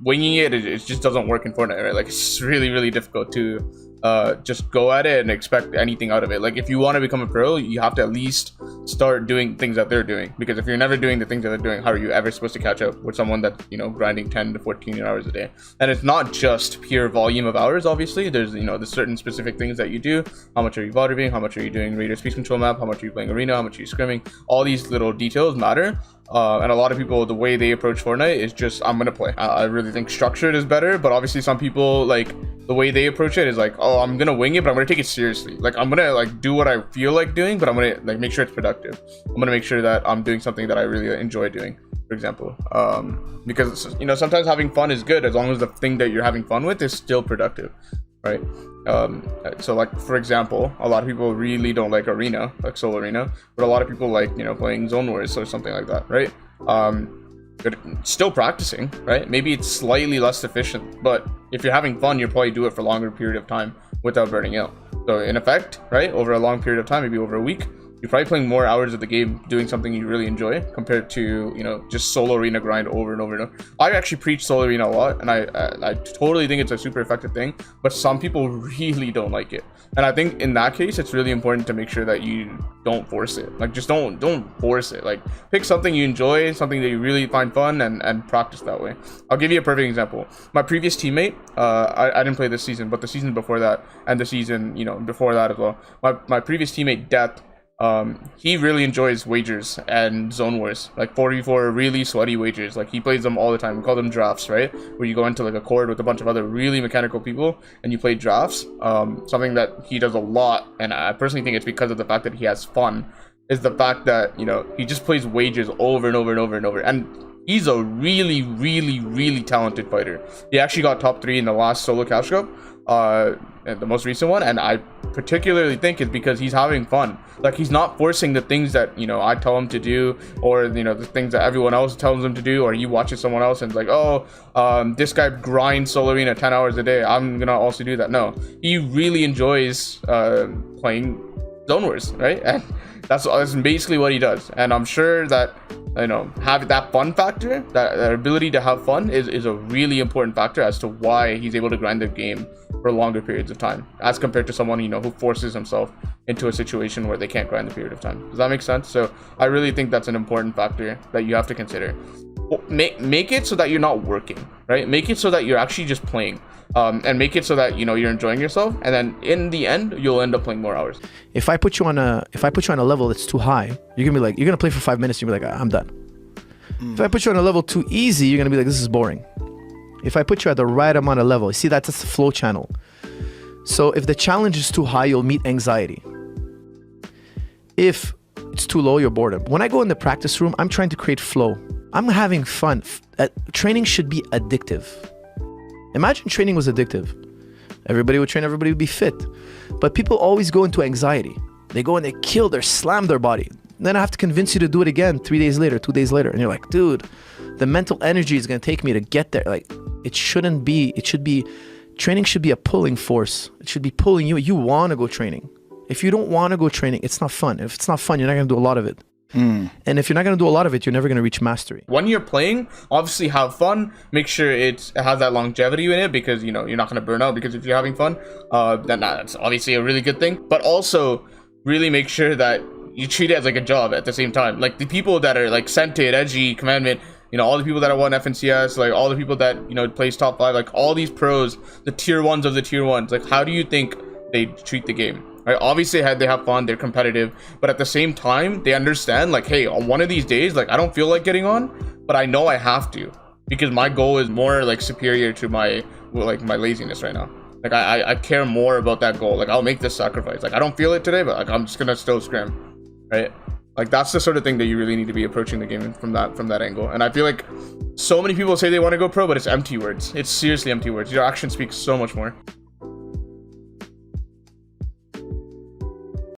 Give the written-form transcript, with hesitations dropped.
winging it just doesn't work in Fortnite, right? Like it's really, really difficult to just go at it and expect anything out of it. Like if you want to become a pro, you have to at least start doing things that they're doing, because if you're never doing the things that they're doing, how are you ever supposed to catch up with someone that's, you know, grinding 10 to 14 hours a day? And it's not just pure volume of hours. Obviously there's, you know, there's certain specific things that you do. How much are you voting? How much are you doing Raider speech control map? How much are you playing arena? How much are you scrimming? All these little details matter. And a lot of people, the way they approach Fortnite is just, I'm gonna play. I really think structured is better, but obviously some people, like, the way they approach it is like, oh, I'm gonna wing it, but I'm gonna take it seriously. Like, I'm gonna like do what I feel like doing, but I'm gonna like make sure it's productive. I'm gonna make sure that I'm doing something that I really enjoy doing, for example. Because, you know, sometimes having fun is good as long as the thing that you're having fun with is still productive, right? So like, for example, a lot of people really don't like arena, like solo arena, but a lot of people like, you know, playing zone wars or something like that, right? But still practicing, right? Maybe it's slightly less efficient, but if you're having fun, you'll probably do it for a longer period of time without burning out. So in effect, right, over a long period of time, maybe over a week, you're probably playing more hours of the game doing something you really enjoy compared to, you know, just solo arena grind over and over and over. I actually preach solo arena a lot, and I totally think it's a super effective thing, but some people really don't like it. And I think in that case, it's really important to make sure that you don't force it. Like, just don't force it. Like, pick something you enjoy, something that you really find fun, and practice that way. I'll give you a perfect example. My previous teammate, I didn't play this season, but the season before that, and the season, you know, before that as well. My previous teammate, Death, he really enjoys wagers and zone wars, like 4v4 really sweaty wagers. Like, he plays them all the time. We call them drafts, right? Where you go into like a court with a bunch of other really mechanical people and you play drafts. Something that he does a lot, and I personally think it's because of the fact that he has fun, is the fact that, you know, he just plays wagers over and over and over and over. And he's a really, really, really talented fighter. He actually got top 3 in the last solo cash cup, the most recent one, and I particularly think it's because he's having fun. Like, he's not forcing the things that, you know, I tell him to do, or, you know, the things that everyone else tells him to do, or you watch it someone else and it's like, oh, this guy grinds solo arena 10 hours a day, I'm gonna also do that. No, he really enjoys playing zone wars, right? And that's basically what he does. And I'm sure that, you know, having that fun factor, that ability to have fun is a really important factor as to why he's able to grind the game for longer periods of time, as compared to someone, you know, who forces himself into a situation where they can't grind the period of time. Does that make sense? So I really think that's an important factor that you have to consider. Make it so that you're not working, right? Make it so that you're actually just playing, and make it so that, you know, you're enjoying yourself, and then in the end you'll end up playing more hours. If I put you on a level that's too high, you're gonna be like, you're gonna play for 5 minutes, you're gonna be like, I'm done. If I put you on a level too easy, you're gonna be like, this is boring. If I put you at the right amount of level, you see, that's the flow channel. So if the challenge is too high, you'll meet anxiety. If it's too low, you're boredom. When I go in the practice room, I'm trying to create flow. I'm having fun. Training should be addictive. Imagine training was addictive. Everybody would train, everybody would be fit. But people always go into anxiety. They go and they kill, they slam their body. Then I have to convince you to do it again 3 days later, 2 days later. And you're like, dude, the mental energy is going to take me to get there. Like, it shouldn't be. It should be, training should be a pulling force. It should be pulling you. You want to go training. If you don't want to go training, it's not fun. If it's not fun, you're not going to do a lot of it. And if you're not going to do a lot of it, you're never going to reach mastery. When you're playing, obviously have fun. Make sure it has that longevity in it, because, you know, you're not going to burn out. Because if you're having fun, then that's obviously a really good thing. But also really make sure that you treat it as like a job at the same time. Like, the people that are like Scented, Edgy, Commandment, you know, all the people that have won FNCS, like all the people that, you know, plays top 5, like all these pros, the tier 1s of the tier 1s, like, how do you think they treat the game? Right? Obviously they have fun, they're competitive, but at the same time they understand, like, hey, on one of these days, like, I don't feel like getting on, but I know I have to, because my goal is more like superior to my laziness right now. Like, I care more about that goal. Like, I'll make this sacrifice. Like, I don't feel it today, but like, I'm just gonna still scrim, right? Like, that's the sort of thing that you really need to be approaching the game from that angle. And I feel like so many people say they want to go pro, but it's empty words. It's seriously empty words. Your action speaks so much more.